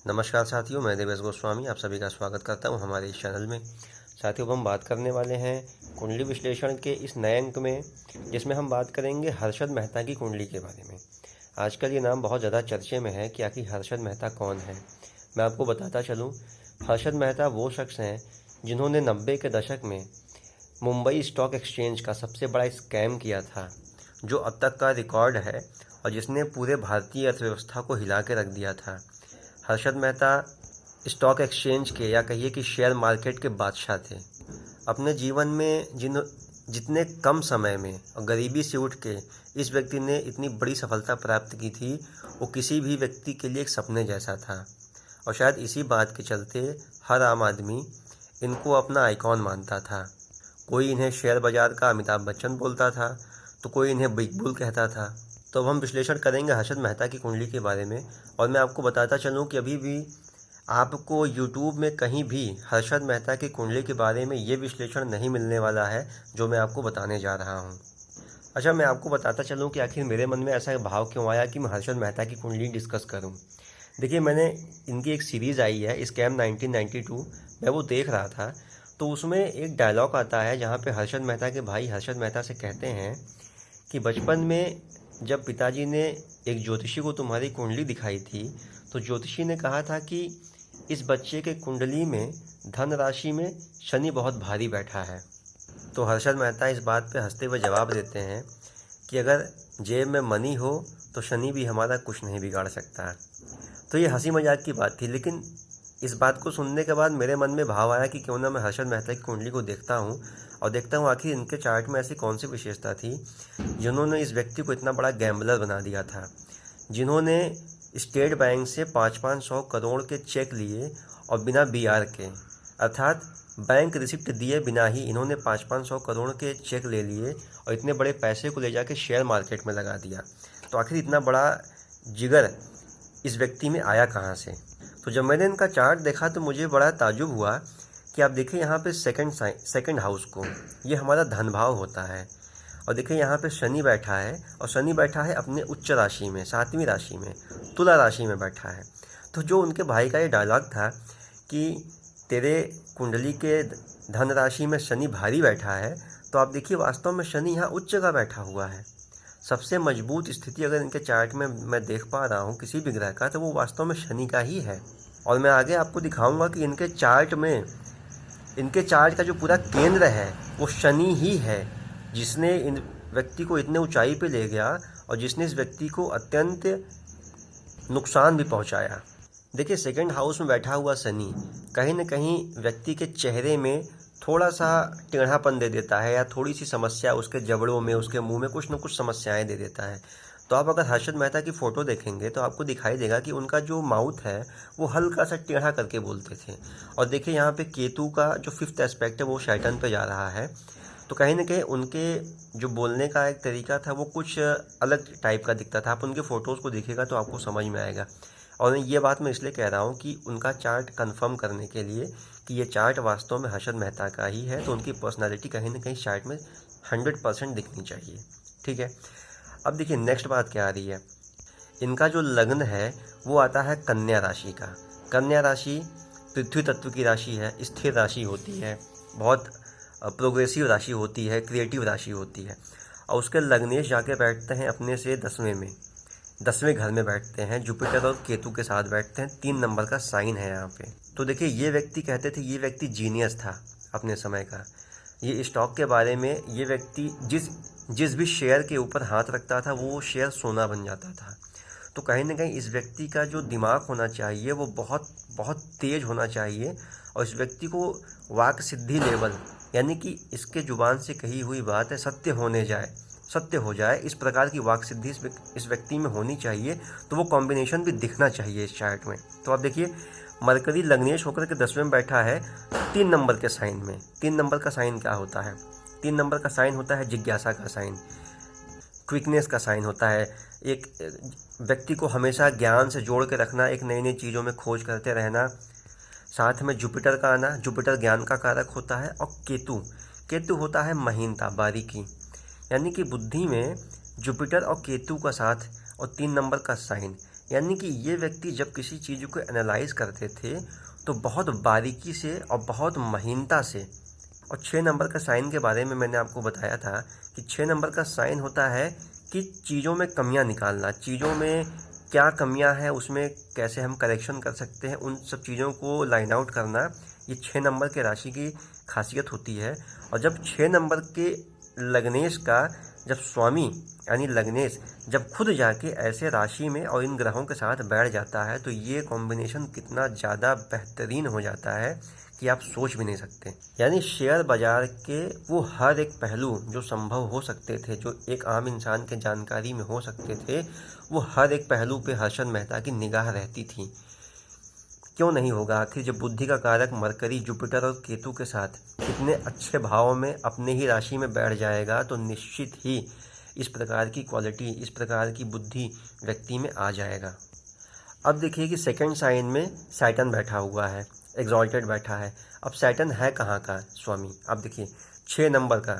नमस्कार साथियों, मैं देवेश गोस्वामी आप सभी का स्वागत करता हूं हमारे इस चैनल में। साथियों, अब हम बात करने वाले हैं कुंडली विश्लेषण के इस नए अंक में, जिसमें हम बात करेंगे हर्षद मेहता की कुंडली के बारे में। आजकल ये नाम बहुत ज़्यादा चर्चे में है कि आखिर हर्षद मेहता कौन है। मैं आपको बताता चलूँ, हर्षद मेहता वो शख्स हैं जिन्होंने 90 के दशक में मुंबई स्टॉक एक्सचेंज का सबसे बड़ा स्कैम किया था, जो अब तक का रिकॉर्ड है और जिसने पूरे भारतीय अर्थव्यवस्था को हिला के रख दिया था। हर्षद मेहता स्टॉक एक्सचेंज के या कहिए कि शेयर मार्केट के बादशाह थे। अपने जीवन में जितने कम समय में और गरीबी से उठ के इस व्यक्ति ने इतनी बड़ी सफलता प्राप्त की थी, वो किसी भी व्यक्ति के लिए एक सपने जैसा था। और शायद इसी बात के चलते हर आम आदमी इनको अपना आइकॉन मानता था। कोई इन्हें शेयर बाजार का अमिताभ बच्चन बोलता था, तो कोई इन्हें बिग बुल कहता था। तो अब हम विश्लेषण करेंगे हर्षद मेहता की कुंडली के बारे में। और मैं आपको बताता चलूँ कि अभी भी आपको यूट्यूब में कहीं भी हर्षद मेहता की कुंडली के बारे में ये विश्लेषण नहीं मिलने वाला है जो मैं आपको बताने जा रहा हूँ। अच्छा, मैं आपको बताता चलूँ कि आखिर मेरे मन में ऐसा भाव क्यों आया कि मैं हर्षद मेहता की कुंडली डिस्कस करूँ। देखिए, मैंने इनकी एक सीरीज़ आई है स्कैम 1992, मैं वो देख रहा था। तो उसमें एक डायलॉग आता है जहाँ पे हर्षद मेहता के भाई हर्षद मेहता से कहते हैं कि बचपन में जब पिताजी ने एक ज्योतिषी को तुम्हारी कुंडली दिखाई थी, तो ज्योतिषी ने कहा था कि इस बच्चे के कुंडली में धन राशि में शनि बहुत भारी बैठा है। तो हर्षद मेहता इस बात पे हंसते हुए जवाब देते हैं कि अगर जेब में मनी हो तो शनि भी हमारा कुछ नहीं बिगाड़ सकता। तो ये हंसी मजाक की बात थी, लेकिन इस बात को सुनने के बाद मेरे मन में भाव आया कि क्यों ना मैं हर्षद मेहता की कुंडली को देखता हूँ और देखता हूँ आखिर इनके चार्ट में ऐसी कौन सी विशेषता थी जिन्होंने इस व्यक्ति को इतना बड़ा गैम्बलर बना दिया था, जिन्होंने स्टेट बैंक से 500-500 करोड़ के चेक लिए और बिना बीआर के, अर्थात बैंक रिसिप्ट दिए बिना ही इन्होंने 500-500 करोड़ के चेक ले लिए और इतने बड़े पैसे को ले जाके शेयर मार्केट में लगा दिया। तो आखिर इतना बड़ा जिगर इस व्यक्ति में आया कहाँ से। तो जब मैंने इनका चार्ट देखा तो मुझे बड़ा ताज्जुब हुआ कि आप देखिए यहाँ पे सेकंड हाउस को, ये हमारा धन भाव होता है। और देखिए यहाँ पे शनि बैठा है और शनि बैठा है अपने उच्च राशि में, 7वीं राशि में, तुला राशि में बैठा है। तो जो उनके भाई का ये डायलॉग था कि तेरे कुंडली के धन राशि में शनि भारी बैठा है, तो आप देखिए वास्तव में शनि यहाँ उच्च जगह बैठा हुआ है। सबसे मजबूत स्थिति अगर इनके चार्ट में मैं देख पा रहा हूँ किसी भी ग्रह का, तो वो वास्तव में शनि का ही है। और मैं आगे आपको दिखाऊंगा कि इनके चार्ट का जो पूरा केंद्र है वो शनि ही है, जिसने इन व्यक्ति को इतने ऊंचाई पे ले गया और जिसने इस व्यक्ति को अत्यंत नुकसान भी पहुंचाया। देखिए, सेकंड हाउस में बैठा हुआ शनि कहीं न कहीं व्यक्ति के चेहरे में थोड़ा सा टेढ़ापन दे देता है, या थोड़ी सी समस्या उसके जबड़ों में, उसके मुंह में कुछ न कुछ समस्याएं दे देता है। तो आप अगर हर्षद मेहता की फ़ोटो देखेंगे तो आपको दिखाई देगा कि उनका जो माउथ है वो हल्का सा टेढ़ा करके बोलते थे। और देखिए यहाँ पे केतु का जो 5th एस्पेक्ट है वो शैटर्न पे जा रहा है। तो कहीं ना कहीं उनके जो बोलने का एक तरीका था वो कुछ अलग टाइप का दिखता था। आप उनके फ़ोटोज़ को देखिएगा तो आपको समझ में आएगा। और ये बात मैं इसलिए कह रहा हूँ कि उनका चार्ट कंफर्म करने के लिए कि ये चार्ट वास्तव में हर्षद मेहता का ही है, तो उनकी पर्सनालिटी कहीं ना कहीं चार्ट में 100% दिखनी चाहिए। ठीक है, अब देखिए नेक्स्ट बात क्या आ रही है। इनका जो लग्न है वो आता है कन्या राशि का। कन्या राशि पृथ्वी तत्व की राशि है, स्थिर राशि होती है, बहुत प्रोग्रेसिव राशि होती है, क्रिएटिव राशि होती है। और उसके लग्नेश जाके बैठते हैं अपने से 10वें घर में बैठते हैं, जुपिटर और केतु के साथ बैठते हैं। 3 नंबर का साइन है यहाँ पे। तो देखिए, ये व्यक्ति कहते थे ये व्यक्ति जीनियस था अपने समय का। ये स्टॉक के बारे में, ये व्यक्ति जिस भी शेयर के ऊपर हाथ रखता था वो शेयर सोना बन जाता था। तो कहीं ना कहीं इस व्यक्ति का जो दिमाग होना चाहिए वो बहुत बहुत तेज होना चाहिए। और इस व्यक्ति को वाक सिद्धि लेवल, यानी कि इसके जुबान से कही हुई बात है सत्य हो जाए, इस प्रकार की वाक सिद्धि इस व्यक्ति में होनी चाहिए। तो वो कॉम्बिनेशन भी दिखना चाहिए इस चार्ट में। तो आप देखिए, मरकरी लग्नेश होकर के 10वें में बैठा है 3 नंबर के साइन में। 3 नंबर का साइन क्या होता है? 3 नंबर का साइन होता है जिज्ञासा का साइन, क्विकनेस का साइन होता है। एक व्यक्ति को हमेशा ज्ञान से जोड़ के रखना, एक नई नई चीज़ों में खोज करते रहना। साथ में जुपिटर का आना, जुपिटर ज्ञान का कारक होता है। और केतु होता है महीनता, बारीकी, यानी कि बुद्धि में जुपिटर और केतु का साथ और 3 नंबर का साइन, यानी कि ये व्यक्ति जब किसी चीज़ को एनालाइज करते थे तो बहुत बारीकी से और बहुत महीनता से। और 6 नंबर का साइन के बारे में मैंने आपको बताया था कि 6 नंबर का साइन होता है कि चीज़ों में कमियां निकालना, चीज़ों में क्या कमियां हैं उसमें कैसे हम करेक्शन कर सकते हैं, उन सब चीज़ों को लाइन आउट करना, ये 6 नंबर के राशि की खासियत होती है। और जब 6 नंबर के लग्नेश का जब स्वामी यानी लग्नेश जब खुद जाके ऐसे राशि में और इन ग्रहों के साथ बैठ जाता है तो ये कॉम्बिनेशन कितना ज़्यादा बेहतरीन हो जाता है कि आप सोच भी नहीं सकते। यानी शेयर बाजार के वो हर एक पहलू जो संभव हो सकते थे, जो एक आम इंसान के जानकारी में हो सकते थे, वो हर एक पहलू पे हर्षद मेहता की निगाह रहती थी। क्यों नहीं होगा? आखिर जब बुद्धि का कारक मरकरी जुपिटर और केतु के साथ इतने अच्छे भाव में अपने ही राशि में बैठ जाएगा तो निश्चित ही इस प्रकार की क्वालिटी, इस प्रकार की बुद्धि व्यक्ति में आ जाएगा। अब देखिए कि सेकंड साइन में सैटर्न बैठा हुआ है, एग्जॉल्टेड बैठा है। अब सैटर्न है कहाँ का स्वामी? अब देखिए 6 नंबर का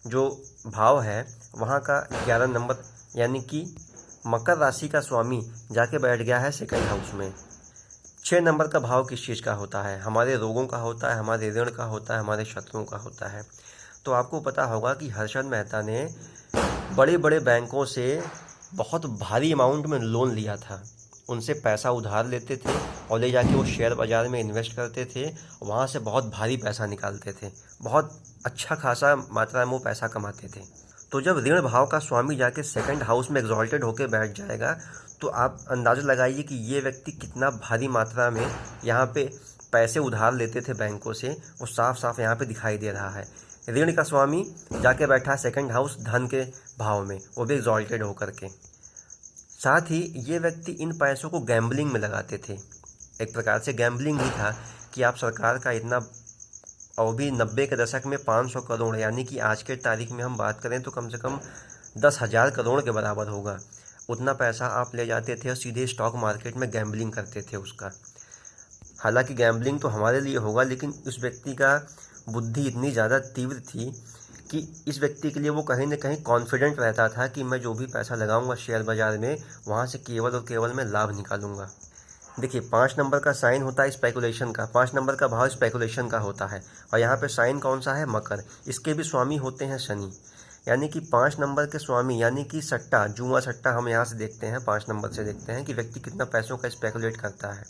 जो भाव है वहाँ का 11 नंबर यानी कि मकर राशि का स्वामी जाके बैठ गया है सेकंड हाउस में। 6 नंबर का भाव किस चीज़ का होता है? हमारे रोगों का होता है, हमारे ऋण का होता है, हमारे शत्रुओं का होता है। तो आपको पता होगा कि हर्षद मेहता ने बड़े बड़े बैंकों से बहुत भारी अमाउंट में लोन लिया था, उनसे पैसा उधार लेते थे और ले जाके वो शेयर बाज़ार में इन्वेस्ट करते थे, वहाँ से बहुत भारी पैसा निकालते थे, बहुत अच्छा खासा मात्रा में वो पैसा कमाते थे। तो जब ऋण भाव का स्वामी जाके सेकंड हाउस में एग्जॉल्टेड होकर बैठ जाएगा तो आप अंदाज़ा लगाइए कि ये व्यक्ति कितना भारी मात्रा में यहाँ पे पैसे उधार लेते थे बैंकों से, वो साफ साफ यहाँ पे दिखाई दे रहा है। ऋण का स्वामी जाके बैठा है सेकंड हाउस धन के भाव में, वो भी एग्जॉल्टेड होकर के। साथ ही ये व्यक्ति इन पैसों को गैम्बलिंग में लगाते थे। एक प्रकार से गैम्बलिंग ही था कि आप सरकार का इतना, और भी 90 के दशक में 500 करोड़ यानी कि आज के तारीख में हम बात करें तो कम से कम 10,000 करोड़ के बराबर होगा, उतना पैसा आप ले जाते थे और सीधे स्टॉक मार्केट में गैम्बलिंग करते थे उसका। हालांकि गैम्बलिंग तो हमारे लिए होगा, लेकिन उस व्यक्ति का बुद्धि इतनी ज़्यादा तीव्र थी कि इस व्यक्ति के लिए वो कहीं ना कहीं कॉन्फिडेंट रहता था कि मैं जो भी पैसा लगाऊंगा शेयर बाज़ार में वहाँ से केवल और केवल मैं लाभ निकालूंगा। देखिए 5 नंबर का साइन होता है स्पेकुलेशन का, 5 नंबर का भाव स्पेकुलेशन का होता है। और यहाँ पे साइन कौन सा है? मकर। इसके भी स्वामी होते हैं शनि। यानी कि 5 नंबर के स्वामी यानी कि सट्टा, जुआ सट्टा हम यहाँ से देखते हैं, 5 नंबर से देखते हैं कि व्यक्ति कितना पैसों का स्पेकुलेट करता है,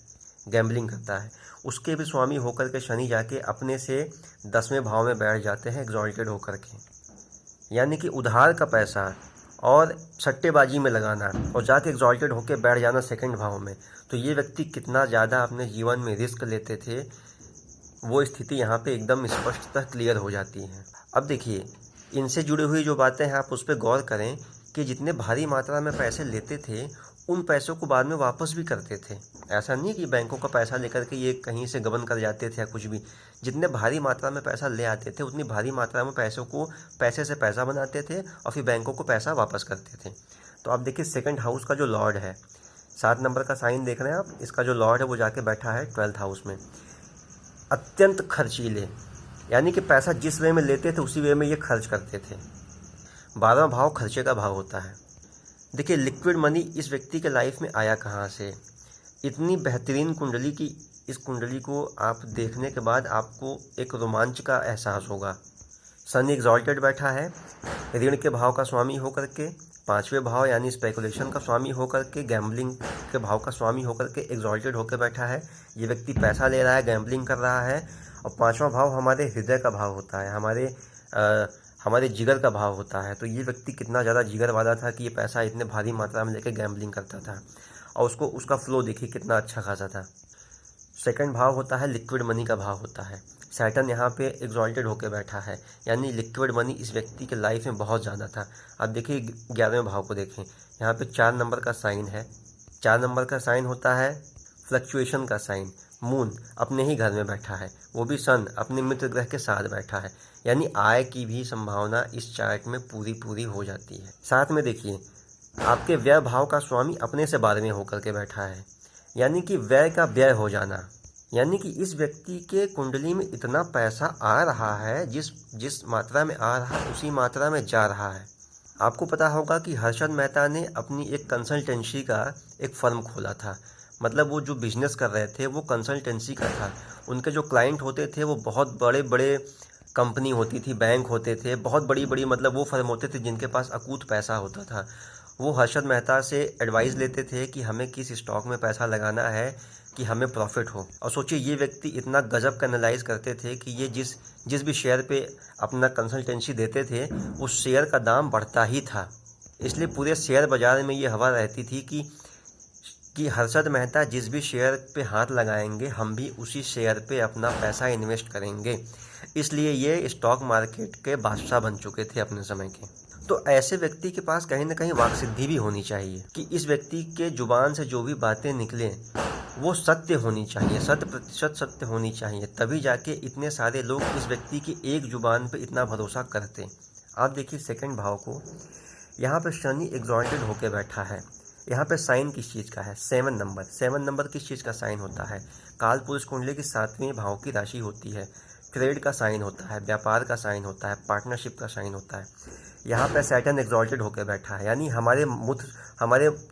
गैम्बलिंग करता है। उसके भी स्वामी होकर के शनि जाके अपने से 10वें भाव में बैठ जाते हैं एग्जॉल्टेड होकर के। यानी कि उधार का पैसा और सट्टेबाजी में लगाना और जाके एग्जॉल्टेड होकर बैठ जाना सेकंड भाव में, तो ये व्यक्ति कितना ज़्यादा अपने जीवन में रिस्क लेते थे, वो स्थिति यहाँ पे एकदम स्पष्टतः क्लियर हो जाती है। अब देखिए इनसे जुड़ी हुई जो बातें हैं आप उस पर गौर करें कि जितने भारी मात्रा में पैसे लेते थे उन पैसों को बाद में वापस भी करते थे। ऐसा नहीं कि बैंकों का पैसा लेकर के ये कहीं से गबन कर जाते थे या कुछ भी। जितने भारी मात्रा में पैसा ले आते थे उतनी भारी मात्रा में पैसों को, पैसे से पैसा बनाते थे और फिर बैंकों को पैसा वापस करते थे। तो आप देखिए सेकंड हाउस का जो लॉर्ड है, 7 नंबर का साइन देख रहे हैं आप, इसका जो लॉर्ड है वो जाके बैठा है 12th हाउस में। अत्यंत खर्चीले, यानी कि पैसा जिस वे में लेते थे उसी वे में ये खर्च करते थे। 12वां भाव खर्चे का भाव होता है। देखिए लिक्विड मनी इस व्यक्ति के लाइफ में आया कहाँ से? इतनी बेहतरीन कुंडली की, इस कुंडली को आप देखने के बाद आपको एक रोमांच का एहसास होगा। शनि एग्जॉल्टेड बैठा है ऋण के भाव का स्वामी होकर के, 5वें भाव यानी स्पेकुलेशन का स्वामी होकर के, गैम्बलिंग के भाव का स्वामी होकर के एग्जॉल्टेड होकर बैठा है। ये व्यक्ति पैसा ले रहा है, गैम्बलिंग कर रहा है। और 5वां भाव हमारे हृदय का भाव होता है, हमारे जिगर का भाव होता है। तो ये व्यक्ति कितना ज़्यादा जिगर वाला था कि ये पैसा इतने भारी मात्रा में लेके गैम्बलिंग करता था और उसका फ्लो देखिए कितना अच्छा खासा था। सेकंड भाव होता है लिक्विड मनी का भाव होता है। सैटर्न यहाँ पे एग्जॉल्टेड होकर बैठा है, यानी लिक्विड मनी इस व्यक्ति के लाइफ में बहुत ज़्यादा था। अब देखिए 11वें भाव को देखें, यहाँ पे 4 नंबर का साइन है। 4 नंबर का साइन होता है फ्लक्चुएशन का साइन। मून अपने ही घर में बैठा है, वो भी सन अपने मित्र ग्रह के साथ बैठा है, यानी आय की भी संभावना इस चार्ट में पूरी हो जाती है। साथ में देखिए आपके व्यय भाव का स्वामी अपने से 12वें होकर के बैठा है, यानी कि व्यय का व्यय हो जाना। यानी कि इस व्यक्ति के कुंडली में इतना पैसा आ रहा है, जिस मात्रा में आ रहा है उसी मात्रा में जा रहा है। आपको पता होगा कि हर्षद मेहता ने अपनी एक कंसल्टेंसी का एक फर्म खोला था। मतलब वो जो बिजनेस कर रहे थे वो कंसल्टेंसी का था। उनके जो क्लाइंट होते थे वो बहुत बड़े बड़े कंपनी होती थी, बैंक होते थे, बहुत बड़ी बड़ी मतलब वो फर्म होते थे जिनके पास अकूत पैसा होता था। वो हर्षद मेहता से एडवाइस लेते थे कि हमें किस स्टॉक में पैसा लगाना है कि हमें प्रॉफिट हो। और सोचिए ये व्यक्ति इतना गजब का एनालाइज करते थे कि ये जिस जिस भी शेयर पे अपना कंसल्टेंसी देते थे उस शेयर का दाम बढ़ता ही था। इसलिए पूरे शेयर बाजार में ये हवा रहती थी कि हर्षद मेहता जिस भी शेयर पे हाथ लगाएंगे हम भी उसी शेयर पे अपना पैसा इन्वेस्ट करेंगे। इसलिए ये स्टॉक मार्केट के बादशाह बन चुके थे अपने समय के। तो ऐसे व्यक्ति के पास कहीं ना कहीं वाक सिद्धि भी होनी चाहिए कि इस व्यक्ति के जुबान से जो भी बातें निकले वो सत्य होनी चाहिए, 100% सत्य होनी चाहिए, तभी जाके इतने सारे लोग इस व्यक्ति की एक जुबान पे इतना भरोसा करते। आप देखिए सेकंड भाव को, यहाँ पे शनि एग्जॉल्टेड होके बैठा है। यहाँ पे साइन किस चीज़ का है? 7 नंबर किस चीज़ का साइन होता है? काल पुरुष कुंडली की 7वें भाव की राशि होती है। ट्रेड का साइन होता है, व्यापार का साइन होता है, पार्टनरशिप का साइन होता है। यहाँ पे सैटर्न एग्जॉल्टेड होकर बैठा है, यानी हमारे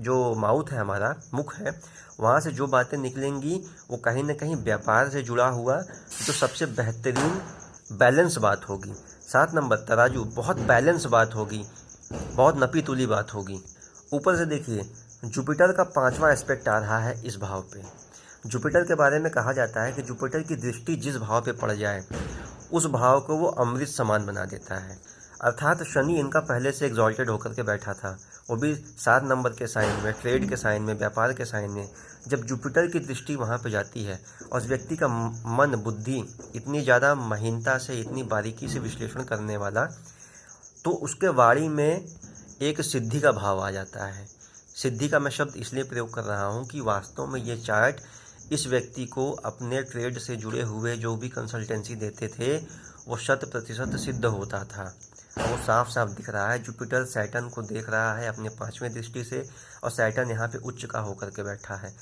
जो माउथ है, हमारा मुख है, वहाँ से जो बातें निकलेंगी वो कहीं ना कहीं व्यापार से जुड़ा हुआ जो सबसे बेहतरीन बैलेंस बात होगी। 7 नंबर तराजू, बहुत बैलेंस बात होगी, बहुत नपी तुली बात होगी। ऊपर से देखिए जुपिटर का 5वां एस्पेक्ट आ रहा है इस भाव पे। जुपिटर के बारे में कहा जाता है कि जुपिटर की दृष्टि जिस भाव पे पड़ जाए उस भाव को वो अमृत समान बना देता है। अर्थात शनि इनका पहले से एग्जॉल्टेड होकर के बैठा था, वो भी 7 नंबर के साइन में, ट्रेड के साइन में, व्यापार के साइन में। जब जुपिटर की दृष्टि वहाँ पे जाती है और उस व्यक्ति का मन बुद्धि इतनी ज़्यादा महीनता से, इतनी बारीकी से विश्लेषण करने वाला, तो उसके वाणी में एक सिद्धि का भाव आ जाता है। सिद्धि का मैं शब्द इसलिए प्रयोग कर रहा हूँ कि वास्तव में ये चार्ट इस व्यक्ति को अपने ट्रेड से जुड़े हुए जो भी कंसल्टेंसी देते थे वो 100% सिद्ध होता था। वो साफ साफ दिख रहा है। जुपिटर सैटर्न को देख रहा है अपने 5वें दृष्टि से, और सैटर्न यहाँ पे उच्च का होकर के बैठा है।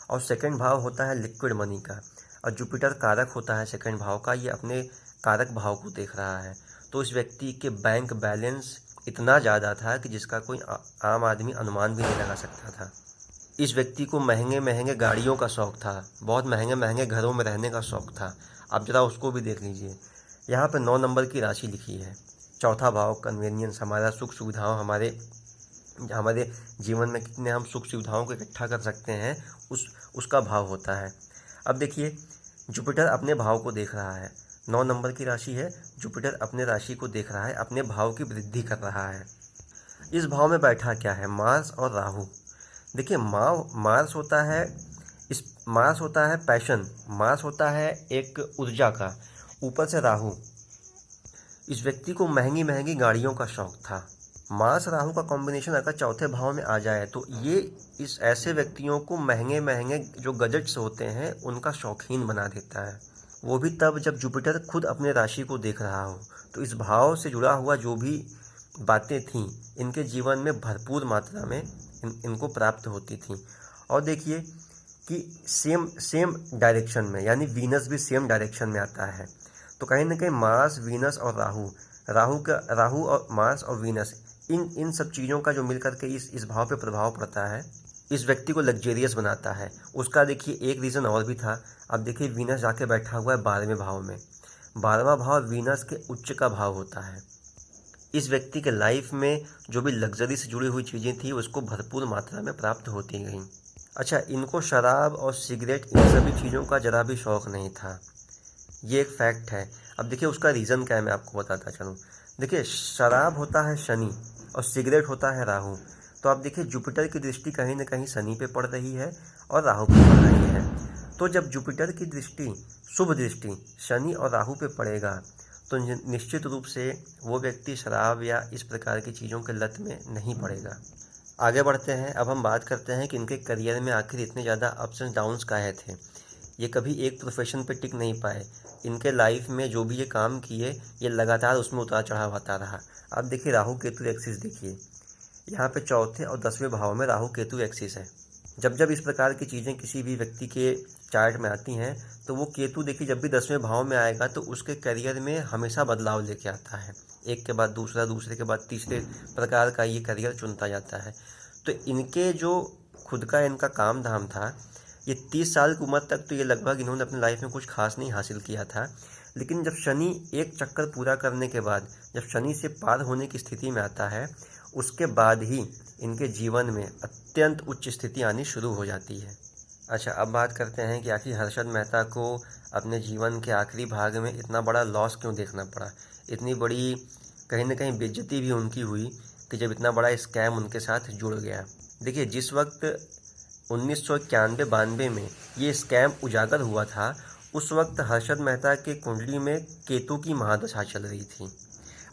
और सेकंड भाव होता है लिक्विड मनी का, और जुपिटर कारक होता है सेकंड भाव का, ये अपने कारक भाव को देख रहा है। तो इस व्यक्ति के बैंक बैलेंस इतना ज़्यादा था कि जिसका कोई आम आदमी अनुमान भी नहीं लगा सकता था। इस व्यक्ति को महंगे महंगे गाड़ियों का शौक़ था, बहुत महंगे महंगे घरों में रहने का शौक़ था। आप ज़रा उसको भी देख लीजिए। यहाँ पे 9 नंबर की राशि लिखी है। चौथा भाव कन्वीनियंस, हमारा सुख सुविधाओं, हमारे जीवन में कितने हम सुख सुविधाओं को इकट्ठा कर सकते हैं उसका भाव होता है। अब देखिए जुपिटर अपने भाव को देख रहा है, 9 नंबर की राशि है, जुपिटर अपने राशि को देख रहा है, अपने भाव की वृद्धि कर रहा है। इस भाव में बैठा क्या है? मार्स और राहु। देखिए मार्स होता है पैशन, मार्स होता है एक ऊर्जा का, ऊपर से राहु। इस व्यक्ति को महंगी महंगी गाड़ियों का शौक था। मार्स राहु का कॉम्बिनेशन अगर चौथे भाव में आ जाए तो ये इस ऐसे व्यक्तियों को महंगे महंगे जो गजट्स होते हैं उनका शौकीन बना देता है। वो भी तब जब जुपिटर खुद अपने राशि को देख रहा हो। तो इस भाव से जुड़ा हुआ जो भी बातें थीं इनके जीवन में भरपूर मात्रा में इनको प्राप्त होती थी। और देखिए कि सेम डायरेक्शन में, यानी वीनस भी सेम डायरेक्शन में आता है। तो कहीं ना कहीं मार्स, वीनस और राहु और मार्स और वीनस, इन सब चीज़ों का जो मिलकर के इस भाव पे प्रभाव पड़ता है, इस व्यक्ति को लग्जेरियस बनाता है। उसका देखिए एक रीज़न और भी था। अब देखिए वीनस जाके बैठा हुआ है 12वें भाव में। 12वां भाव वीनस के उच्च का भाव होता है। इस व्यक्ति के लाइफ में जो भी लग्जरी से जुड़ी हुई चीज़ें थी उसको भरपूर मात्रा में प्राप्त होती गईं। अच्छा, इनको शराब और सिगरेट इन सभी चीज़ों का ज़रा भी शौक़ नहीं था, ये एक फैक्ट है। अब देखिए उसका रीज़न क्या है, मैं आपको बताता चलूँ। देखिए शराब होता है शनि और सिगरेट होता है राहु। तो आप देखिए जुपिटर की दृष्टि कहीं ना कहीं शनि पे पड़ रही है और राहु पे पड़ रही है। तो जब जुपिटर की दृष्टि, शुभ दृष्टि शनि और राहु पे पड़ेगा तो निश्चित रूप से वो व्यक्ति शराब या इस प्रकार की चीज़ों के लत में नहीं पड़ेगा। आगे बढ़ते हैं। अब हम बात करते हैं कि इनके करियर में आखिर इतने ज़्यादा अप्स एंड डाउन्स काहे थे। ये कभी एक प्रोफेशन पे टिक नहीं पाए। इनके लाइफ में जो भी ये काम किए ये लगातार उसमें उतार चढ़ाव आता रहा। अब देखिए राहु केतु एक्सिस देखिए, यहाँ पे चौथे और 10वें भाव में राहु केतु एक्सिस है। जब जब इस प्रकार की चीज़ें किसी भी व्यक्ति के चार्ट में आती हैं तो वो केतु देखिए जब भी 10वें भाव में आएगा तो उसके करियर में हमेशा बदलाव लेके आता है। एक के बाद दूसरा, दूसरे के बाद तीसरे प्रकार का ये करियर चुनता जाता है। तो इनके जो खुद का इनका काम धाम था, ये 30 साल की उम्र तक तो ये लगभग इन्होंने अपनी लाइफ में कुछ खास नहीं हासिल किया था। लेकिन जब शनि एक चक्कर पूरा करने के बाद, जब शनि से पार होने की स्थिति में आता है, उसके बाद ही इनके जीवन में अत्यंत उच्च स्थिति आनी शुरू हो जाती है। अच्छा, अब बात करते हैं कि आखिर हर्षद मेहता को अपने जीवन के आखिरी भाग में इतना बड़ा लॉस क्यों देखना पड़ा। इतनी बड़ी कहीं ना कहीं बेइज्जती भी उनकी हुई कि जब इतना बड़ा स्कैम उनके साथ जुड़ गया। देखिए, जिस वक्त 1991-92 में ये स्कैम उजागर हुआ था, उस वक्त हर्षद मेहता के कुंडली में केतु की महादशा चल रही थी।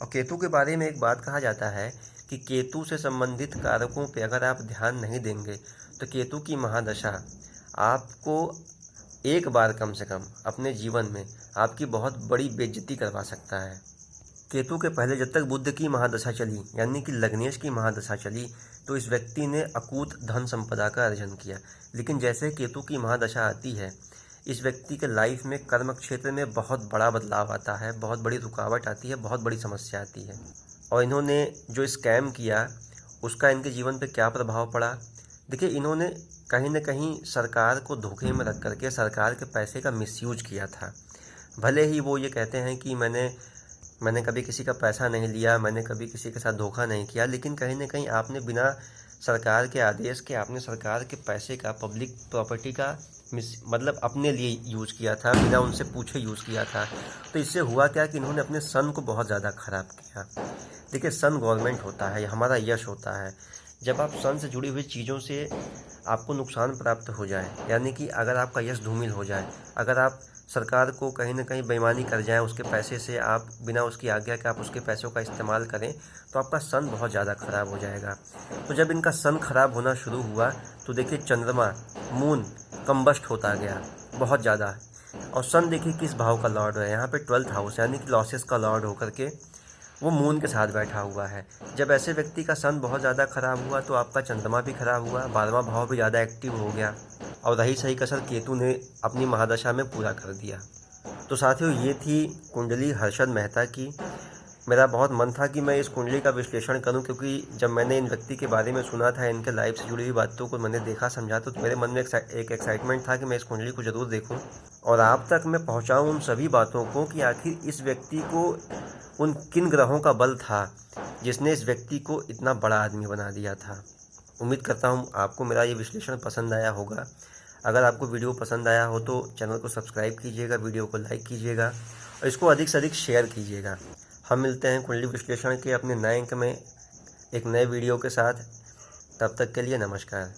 और केतु के बारे में एक बात कहा जाता है कि केतु से संबंधित कारकों पे अगर आप ध्यान नहीं देंगे तो केतु की महादशा आपको एक बार कम से कम अपने जीवन में आपकी बहुत बड़ी बेइज्जती करवा सकता है। केतु के पहले जब तक बुध की महादशा चली, यानी कि लग्नेश की महादशा चली, तो इस व्यक्ति ने अकूत धन संपदा का अर्जन किया। लेकिन जैसे केतु की महादशा आती है, इस व्यक्ति के लाइफ में कर्म क्षेत्र में बहुत बड़ा बदलाव आता है, बहुत बड़ी रुकावट आती है, बहुत बड़ी समस्या आती है। और इन्होंने जो स्कैम किया उसका इनके जीवन पे क्या प्रभाव पड़ा। देखिए, इन्होंने कहीं ना कहीं सरकार को धोखे में रख करके सरकार के पैसे का मिसयूज किया था। भले ही वो ये कहते हैं कि मैंने कभी किसी का पैसा नहीं लिया, मैंने कभी किसी के साथ धोखा नहीं किया, लेकिन कहीं ना कहीं आपने बिना सरकार के आदेश के आपने सरकार के पैसे का, पब्लिक प्रॉपर्टी का मतलब अपने लिए यूज़ किया था, बिना उनसे पूछे यूज़ किया था। तो इससे हुआ क्या कि इन्होंने अपने सन को बहुत ज़्यादा ख़राब किया। देखिए, सन गवर्नमेंट होता है, हमारा यश होता है। जब आप सन से जुड़ी हुई चीज़ों से आपको नुकसान प्राप्त हो जाए, यानी कि अगर आपका यश धूमिल हो जाए, अगर आप सरकार को कहीं ना कहीं बेईमानी कर जाएं, उसके पैसे से आप बिना उसकी आज्ञा के आप उसके पैसों का इस्तेमाल करें, तो आपका सन बहुत ज़्यादा ख़राब हो जाएगा। तो जब इनका सन ख़राब होना शुरू हुआ तो देखिए चंद्रमा, मून कंबस्ट होता गया बहुत ज़्यादा। और सन देखिए किस भाव का लॉर्ड है, यहाँ पे 12th हाउस यानी कि लॉसेस का लॉर्ड होकर के वो मून के साथ बैठा हुआ है। जब ऐसे व्यक्ति का सन बहुत ज़्यादा ख़राब हुआ तो आपका चंद्रमा भी ख़राब हुआ, 12वां भाव भी ज़्यादा एक्टिव हो गया, और रही सही कसर केतु ने अपनी महादशा में पूरा कर दिया। तो साथियों, ये थी कुंडली हर्षद मेहता की। मेरा बहुत मन था कि मैं इस कुंडली का विश्लेषण करूं, क्योंकि जब मैंने इन व्यक्ति के बारे में सुना था, इनके लाइफ से जुड़ी हुई बातों को मैंने देखा, समझा, तो मेरे मन में एक एक्साइटमेंट था कि मैं इस कुंडली को ज़रूर देखूं और आप तक मैं पहुंचाऊं उन सभी बातों को कि आखिर इस व्यक्ति को उन किन ग्रहों का बल था जिसने इस व्यक्ति को इतना बड़ा आदमी बना दिया था। उम्मीद करता हूँ आपको मेरा ये विश्लेषण पसंद आया होगा। अगर आपको वीडियो पसंद आया हो तो चैनल को सब्सक्राइब कीजिएगा, वीडियो को लाइक कीजिएगा और इसको अधिक से अधिक शेयर कीजिएगा। हम मिलते हैं कुंडली विश्लेषण के अपने नए अंक में एक नए वीडियो के साथ। तब तक के लिए नमस्कार।